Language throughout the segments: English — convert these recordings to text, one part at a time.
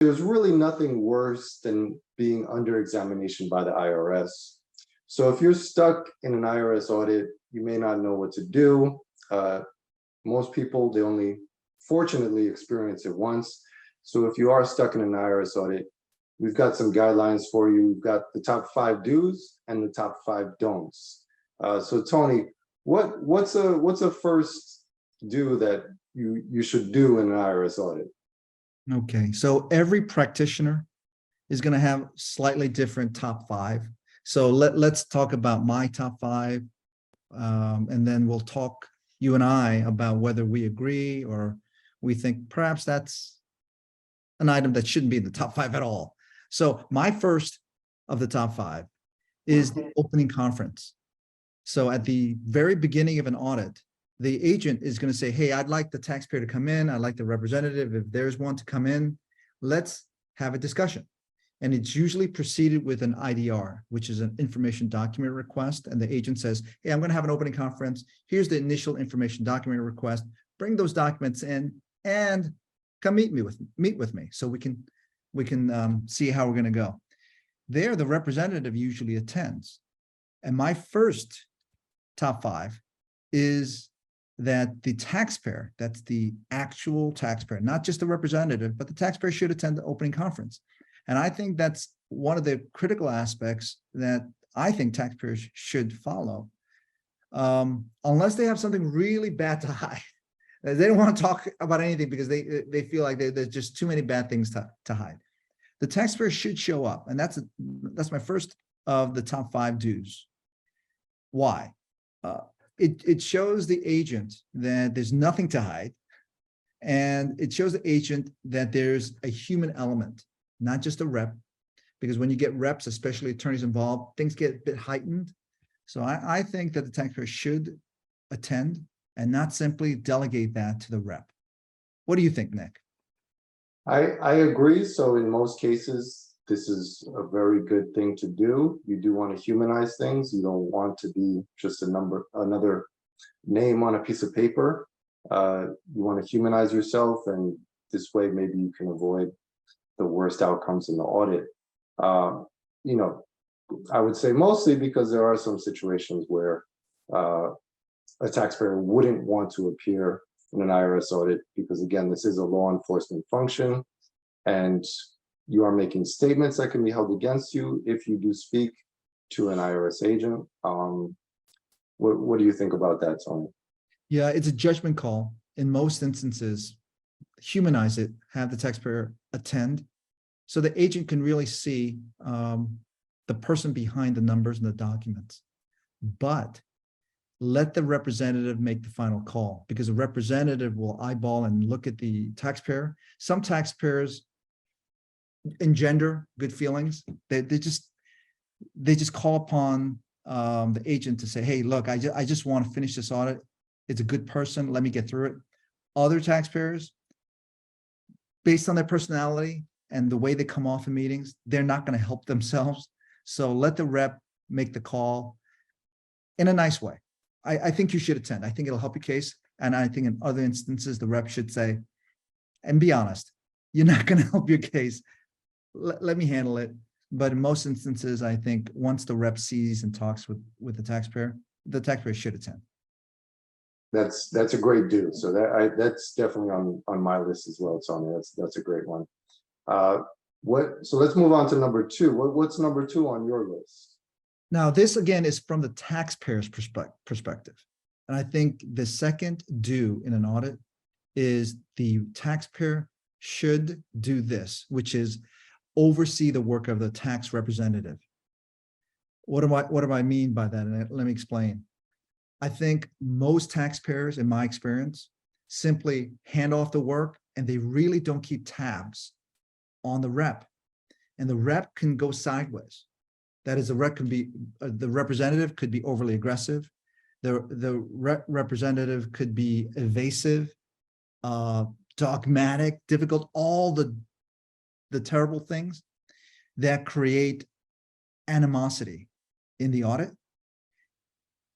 There's really nothing worse than being under examination by the IRS. So if you're stuck in an IRS audit, you may not know what to do. Most people, they only fortunately experience it once. So if you are stuck in an IRS audit, we've got some guidelines for you. We've got the top 5 do's and the top 5 don'ts. So Tony, what's a first do that you should do in an IRS audit? Okay, so every practitioner is going to have slightly different top 5. So let's talk about my top 5, and then we'll talk, you and I, about whether we agree or we think perhaps that's an item that shouldn't be in the top 5 at all. So my first of the top 5 is the opening conference. So at the very beginning of an audit, the agent is going to say, hey, I'd like the taxpayer to come in. I'd like the representative, if there's one, to come in. Let's have a discussion. And it's usually preceded with an IDR, which is an information document request. And the agent says, hey, I'm going to have an opening conference. Here's the initial information document request. Bring those documents in and come meet with me so we can see how we're going to go. There, the representative usually attends. And my first top 5 is that the taxpayer, that's the actual taxpayer, not just the representative, but the taxpayer should attend the opening conference. And I think that's one of the critical aspects that I think taxpayers should follow, unless they have something really bad to hide. They don't want to talk about anything because they feel like there's just too many bad things to hide. The taxpayer should show up, and that's my first of the top 5 do's. Why? It shows the agent that there's nothing to hide, and it shows the agent that there's a human element, not just a rep, because when you get reps, especially attorneys involved, things get a bit heightened. So I think that the taxpayer should attend and not simply delegate that to the rep. What do you think, Nick? I agree. So in most cases, this is a very good thing to do. You do want to humanize things. You don't want to be just another name on a piece of paper. You want to humanize yourself, and this way maybe you can avoid the worst outcomes in the audit. You know, I would say mostly because there are some situations where a taxpayer wouldn't want to appear in an IRS audit because, again, this is a law enforcement function, and you are making statements that can be held against you if you do speak to an IRS agent. What do you think about that, Tony? Yeah, it's a judgment call. In most instances, humanize it, have the taxpayer attend, so the agent can really see the person behind the numbers and the documents. But let the representative make the final call, because a representative will eyeball and look at the taxpayer. Some taxpayers engender good feelings. They just call upon the agent to say, hey, look, I just want to finish this audit. It's a good person. Let me get through it. Other taxpayers, based on their personality and the way they come off in meetings, they're not going to help themselves. So let the rep make the call in a nice way. I think you should attend. I think it'll help your case. And I think in other instances, the rep should say, and be honest, you're not going to help your case. Let me handle it. But in most instances, I think once the rep sees and talks with the taxpayer should attend. That's a great do. So that's definitely on my list as well, Tony. That's a great one. So let's move on to number 2. What's number 2 on your list? Now, this again is from the taxpayer's perspective. And I think the second do in an audit is the taxpayer should do this, which is oversee the work of the tax representative. What do I mean by that? And let me explain. I think most taxpayers, in my experience, simply hand off the work and they really don't keep tabs on the rep. And the rep can go sideways. That is, the representative could be overly aggressive. The representative could be evasive, dogmatic, difficult, all the terrible things that create animosity in the audit.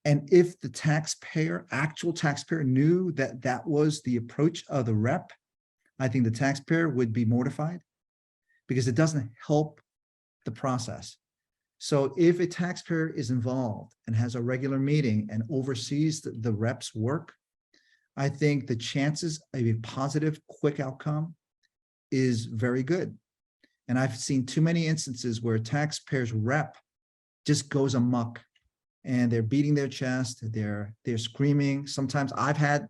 And if the actual taxpayer knew that that was the approach of the rep, I think the taxpayer would be mortified because it doesn't help the process. So if a taxpayer is involved and has a regular meeting and oversees the rep's work, I think the chances of a positive, quick outcome is very good. And I've seen too many instances where taxpayers rep just goes amok and they're beating their chest, they're screaming. Sometimes I've had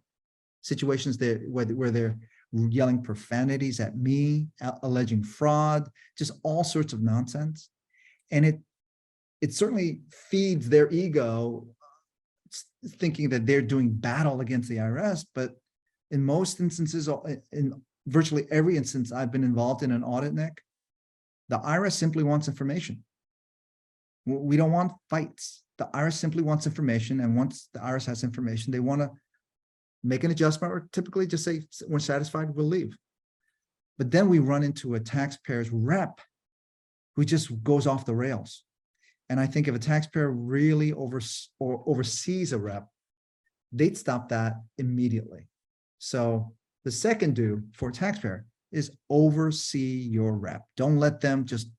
situations where they're yelling profanities at me, alleging fraud, just all sorts of nonsense. And it certainly feeds their ego, thinking that they're doing battle against the IRS. But in most instances, in virtually every instance I've been involved in an audit, Nick, the IRS simply wants information. We don't want fights. The IRS simply wants information. And once the IRS has information, they want to make an adjustment or typically just say, we're satisfied, we'll leave. But then we run into a taxpayer's rep who just goes off the rails. And I think if a taxpayer really oversees a rep, they'd stop that immediately. So the second do for a taxpayer is oversee your rep. Don't let them just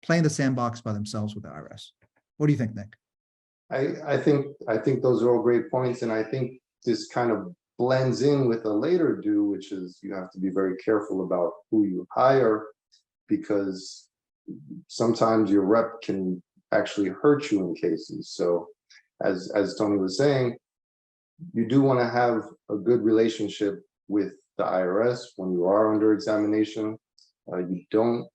play in the sandbox by themselves with the IRS. What do you think, Nick? I think those are all great points, and I think this kind of blends in with a later do, which is you have to be very careful about who you hire, because sometimes your rep can actually hurt you in cases. So as Tony was saying, you do want to have a good relationship with the IRS when you are under examination. You don't,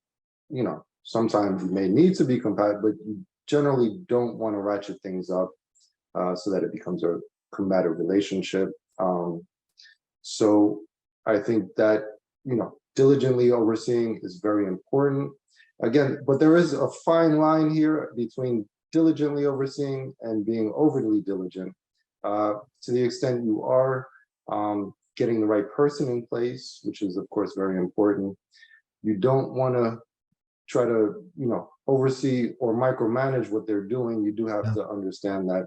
sometimes you may need to be combative, but you generally don't want to ratchet things up so that it becomes a combative relationship. So I think that, diligently overseeing is very important. Again, but there is a fine line here between diligently overseeing and being overly diligent. To the extent you are getting the right person in place, which is of course very important. You don't want to try to, oversee or micromanage what they're doing. You do have to understand that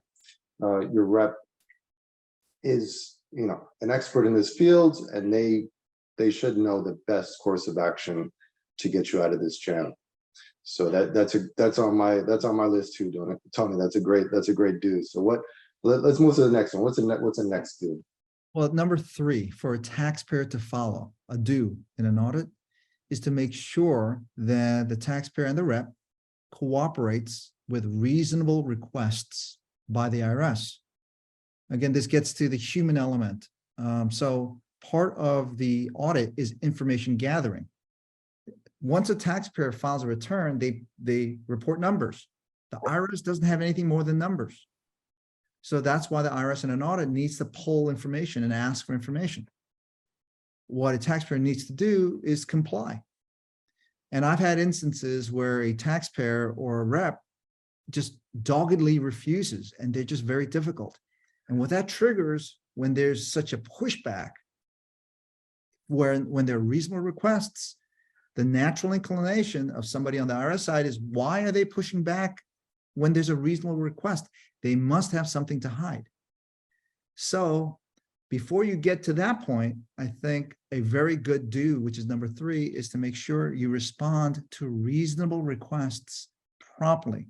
your rep is, an expert in this field, and they should know the best course of action to get you out of this jam. So that's on my list too, Tony. That's a great do. So let's move to the next one. What's the next do? Well, number 3, for a taxpayer to follow, a do in an audit, is to make sure that the taxpayer and the rep cooperates with reasonable requests by the IRS. Again, this gets to the human element. So part of the audit is information gathering. Once a taxpayer files a return, they report numbers. The IRS doesn't have anything more than numbers. So that's why the IRS in an audit needs to pull information and ask for information. What a taxpayer needs to do is comply. And I've had instances where a taxpayer or a rep just doggedly refuses, and they're just very difficult. And what that triggers, when there's such a pushback, when there are reasonable requests, the natural inclination of somebody on the IRS side is, why are they pushing back when there's a reasonable request? They must have something to hide. So before you get to that point, I think a very good do, which is number 3, is to make sure you respond to reasonable requests promptly.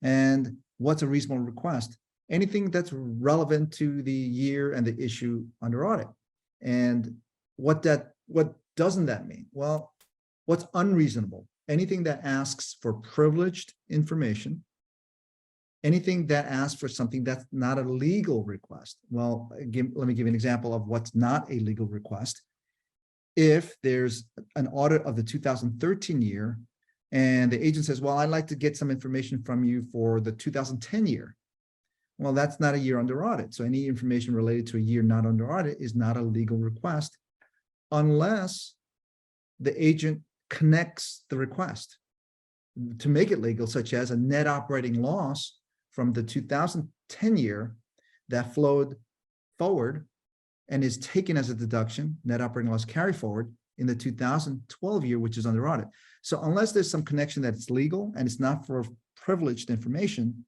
And what's a reasonable request? Anything that's relevant to the year and the issue under audit. And what doesn't that mean? Well, what's unreasonable? Anything that asks for privileged information, anything that asks for something that's not a legal request. Well, let me give you an example of what's not a legal request. If there's an audit of the 2013 year and the agent says, well, I'd like to get some information from you for the 2010 year. Well, that's not a year under audit. So any information related to a year not under audit is not a legal request unless the agent connects the request to make it legal, such as a net operating loss from the 2010 year that flowed forward and is taken as a deduction, net operating loss carry forward, in the 2012 year, which is under audit. So unless there's some connection that it's legal and it's not for privileged information,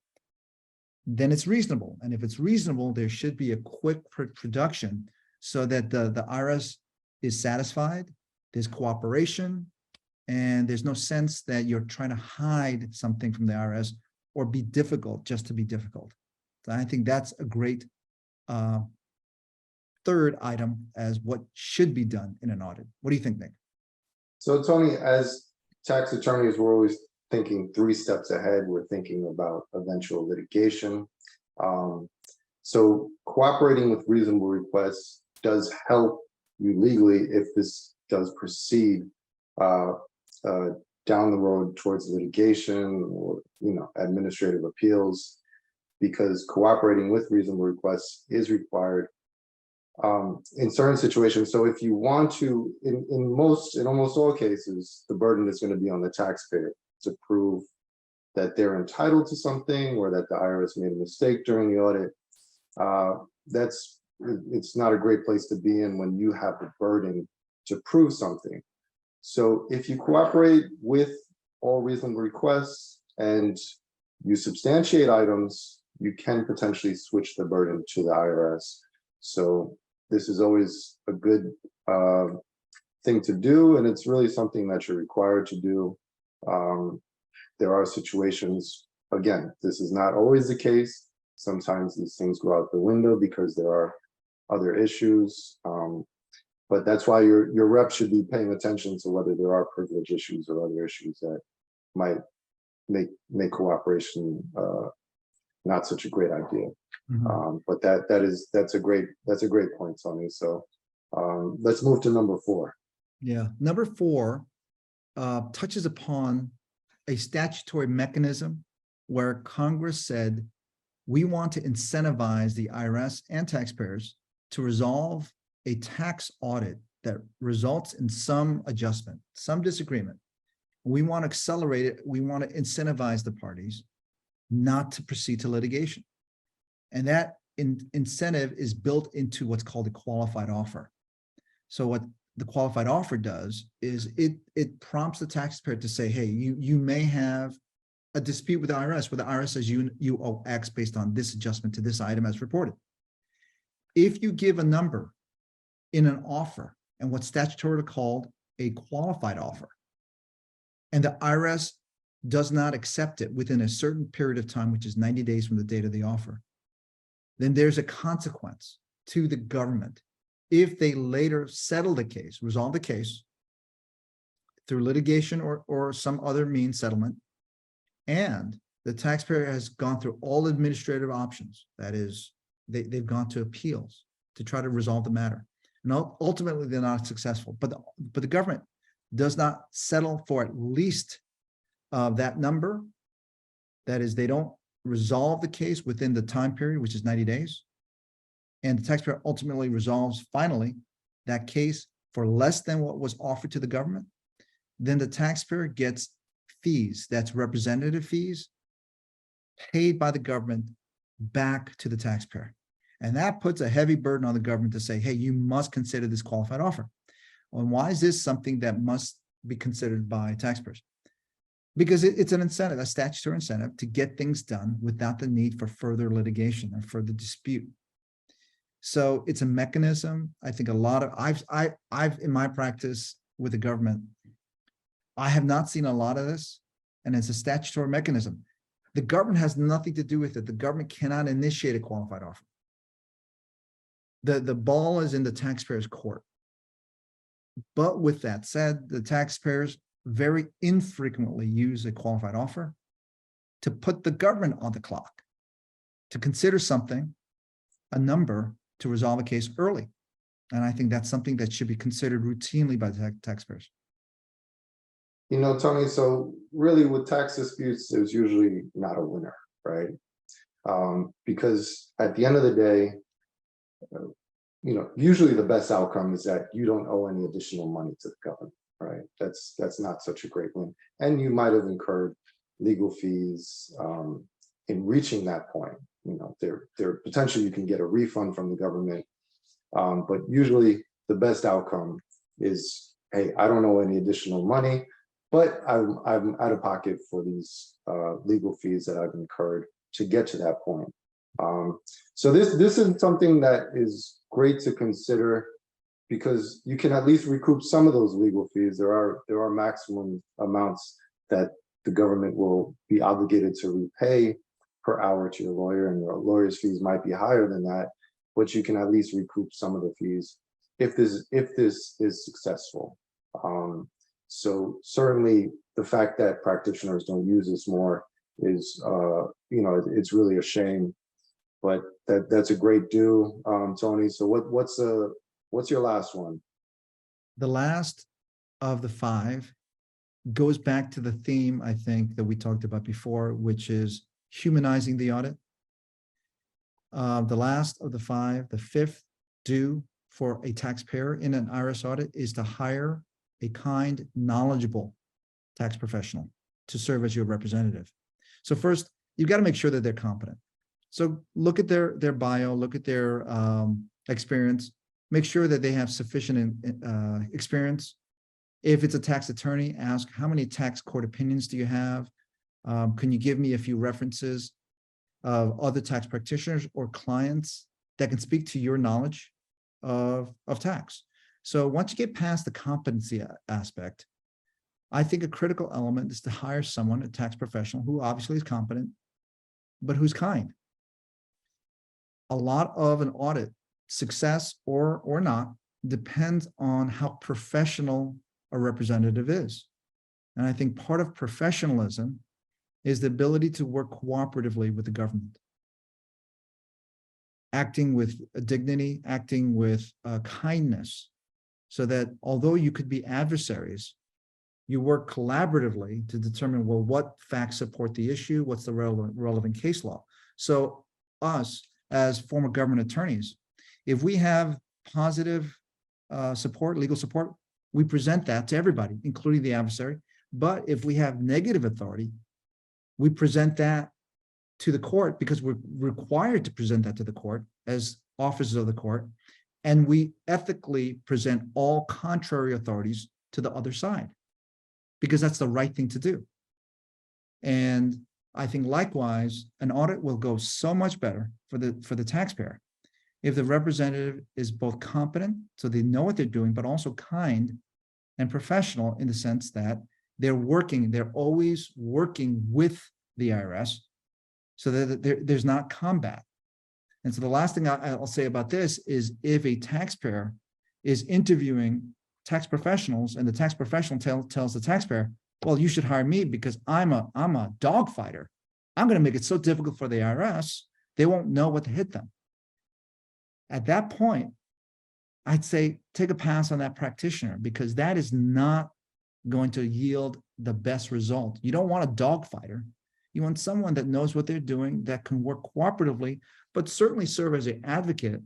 then it's reasonable. And if it's reasonable, there should be a quick production so that the IRS is satisfied, there's cooperation, And there's no sense that you're trying to hide something from the IRS or be difficult just to be difficult. So I think that's a great third item as what should be done in an audit. What do you think, Nick? So Tony, as tax attorneys, we're always thinking 3 steps ahead. We're thinking about eventual litigation. So cooperating with reasonable requests does help you legally if this does proceed down the road towards litigation or administrative appeals, because cooperating with reasonable requests is required in certain situations. So if you want to, in almost all cases, the burden is going to be on the taxpayer to prove that they're entitled to something or that the IRS made a mistake during the audit. It's not a great place to be in when you have the burden to prove something. So if you cooperate with all reasonable requests and you substantiate items, you can potentially switch the burden to the IRS. So this is always a good thing to do, and it's really something that you're required to do. There are situations, again, this is not always the case. Sometimes these things go out the window because there are other issues. But that's why your rep should be paying attention to whether there are privilege issues or other issues that might make cooperation not such a great idea. Mm-hmm. But that's a great point, Tony. So let's move to number 4. Yeah, number 4 touches upon a statutory mechanism where Congress said we want to incentivize the IRS and taxpayers to resolve a tax audit that results in some adjustment, some disagreement. We want to accelerate it. We want to incentivize the parties not to proceed to litigation. And that incentive is built into what's called a qualified offer. So what the qualified offer does is it prompts the taxpayer to say, hey, you may have a dispute with the IRS where the IRS says you owe X based on this adjustment to this item as reported. If you give a number in an offer, and what's statutorily called a qualified offer, and the IRS does not accept it within a certain period of time, which is 90 days from the date of the offer, then there's a consequence to the government if they later settle the case, resolve the case through litigation or some other means settlement, and the taxpayer has gone through all administrative options. That is, they've gone to appeals to try to resolve the matter. And ultimately, they're not successful. But the government does not settle for at least that number. That is, they don't resolve the case within the time period, which is 90 days. And the taxpayer ultimately resolves finally that case for less than what was offered to the government. Then the taxpayer gets fees, that's representative fees, paid by the government back to the taxpayer. And that puts a heavy burden on the government to say, hey, you must consider this qualified offer. And why is this something that must be considered by taxpayers? Because it's an incentive, a statutory incentive to get things done without the need for further litigation or further dispute. So it's a mechanism. I think a lot of, I've in my practice with the government, I have not seen a lot of this, and it's a statutory mechanism. The government has nothing to do with it. The government cannot initiate a qualified offer. The ball is in the taxpayer's court. But with that said, the taxpayers very infrequently use a qualified offer to put the government on the clock, to consider something, a number, to resolve a case early. And I think that's something that should be considered routinely by the taxpayers. You know, Tony, so really with tax disputes, there's usually not a winner, right? Because at the end of the day, usually the best outcome is that you don't owe any additional money to the government, right? That's not such a great win. And you might have incurred legal fees in reaching that point. There potentially you can get a refund from the government, but usually the best outcome is, hey, I don't owe any additional money, but I'm out of pocket for these legal fees that I've incurred to get to that point. So this is something that is great to consider because you can at least recoup some of those legal fees. There are maximum amounts that the government will be obligated to repay per hour to your lawyer, and your lawyer's fees might be higher than that, but you can at least recoup some of the fees if this is successful. So certainly the fact that practitioners don't use this more is, it's really a shame, but that's a great do, Tony. So what's your last one? The last of the 5 goes back to the theme, I think, that we talked about before, which is humanizing the audit. The last of the 5, the 5th due for a taxpayer in an IRS audit is to hire a kind, knowledgeable tax professional to serve as your representative. So first, you've got to make sure that they're competent. So look at their bio, look at their experience, make sure that they have sufficient experience. If it's a tax attorney, ask how many tax court opinions do you have? Can you give me a few references of other tax practitioners or clients that can speak to your knowledge of tax? So once you get past the competency aspect, I think a critical element is to hire someone, a tax professional, who obviously is competent, but who's kind. A lot of an audit success or not depends on how professional a representative is. And I think part of professionalism is the ability to work cooperatively with the government, acting with dignity, acting with kindness, so that although you could be adversaries, you work collaboratively to determine, well, what facts support the issue, what's the relevant case law. So us, as former government attorneys, if we have positive support, legal support, we present that to everybody, including the adversary. But if we have negative authority, we present that to the court, because we're required to present that to the court as officers of the court. And we ethically present all contrary authorities to the other side, because that's the right thing to do. And I think likewise, an audit will go so much better for the taxpayer if the representative is both competent, so they know what they're doing, but also kind and professional in the sense that they're always working with the IRS, so that there's not combat. And so the last thing I'll say about this is, if a taxpayer is interviewing tax professionals and the tax professional tells the taxpayer, well, you should hire me because I'm a dog fighter. I'm going to make it so difficult for the IRS, they won't know what to hit them. At that point, I'd say take a pass on that practitioner, because that is not going to yield the best result. You don't want a dog fighter. You want someone that knows what they're doing, that can work cooperatively, but certainly serve as an advocate,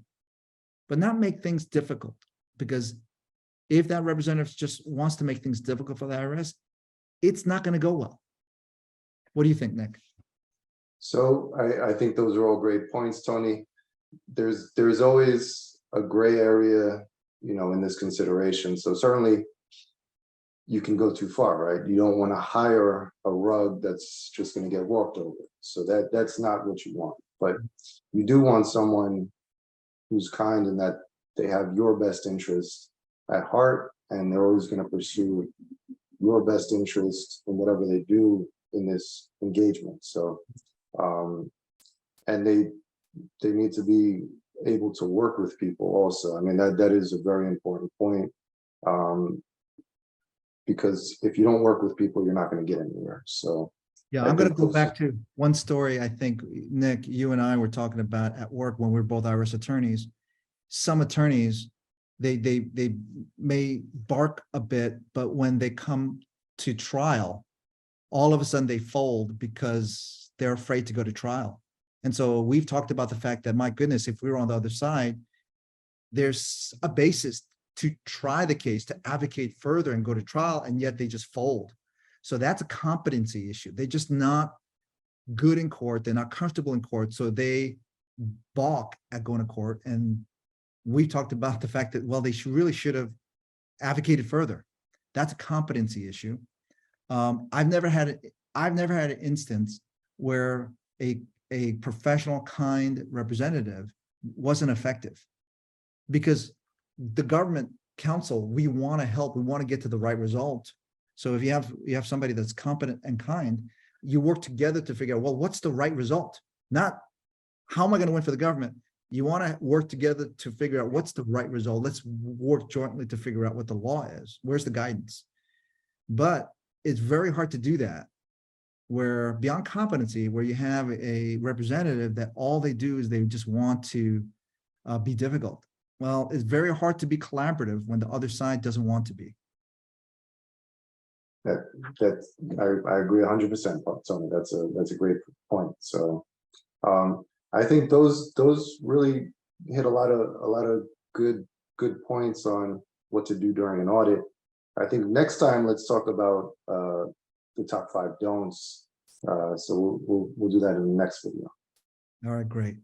but not make things difficult. Because if that representative just wants to make things difficult for the IRS, it's not going to go well. What do you think, Nick? So I think those are all great points, Tony. There's always a gray area, in this consideration. So certainly you can go too far, right? You don't want to hire a rug that's just going to get walked over. So that's not what you want. But you do want someone who's kind, and that they have your best interest at heart, and they're always going to pursue your best interest in whatever they do in this engagement. So, and they need to be able to work with people also. I mean, that is a very important point, because if you don't work with people, you're not going to get anywhere. So yeah, I'm going to go back to one story. I think, Nick, you and I were talking about at work when we were both IRS attorneys. Some attorneys, they may bark a bit, but when they come to trial, all of a sudden they fold because they're afraid to go to trial. And so we've talked about the fact that, my goodness, if we were on the other side, there's a basis to try the case, to advocate further and go to trial, and yet they just fold. So that's a competency issue. They're just not good in court. They're not comfortable in court. So they balk at going to court. And we talked about the fact that, well, they really should have advocated further. That's a competency issue. I've never had an instance where a professional, kind representative wasn't effective, because the government counsel, we want to help, we want to get to the right result. So if you have somebody that's competent and kind, you work together to figure out, well, what's the right result? Not how am I going to win for the government? You want to work together to figure out what's the right result. Let's work jointly to figure out what the law is. Where's the guidance? But it's very hard to do that where beyond competency, where you have a representative that all they do is they just want to be difficult. Well, it's very hard to be collaborative when the other side doesn't want to be. I agree 100%, Tony. That's a great point. So I think those really hit a lot of good points on what to do during an audit. I think next time let's talk about the top 5 don'ts. So we'll do that in the next video. All right, great.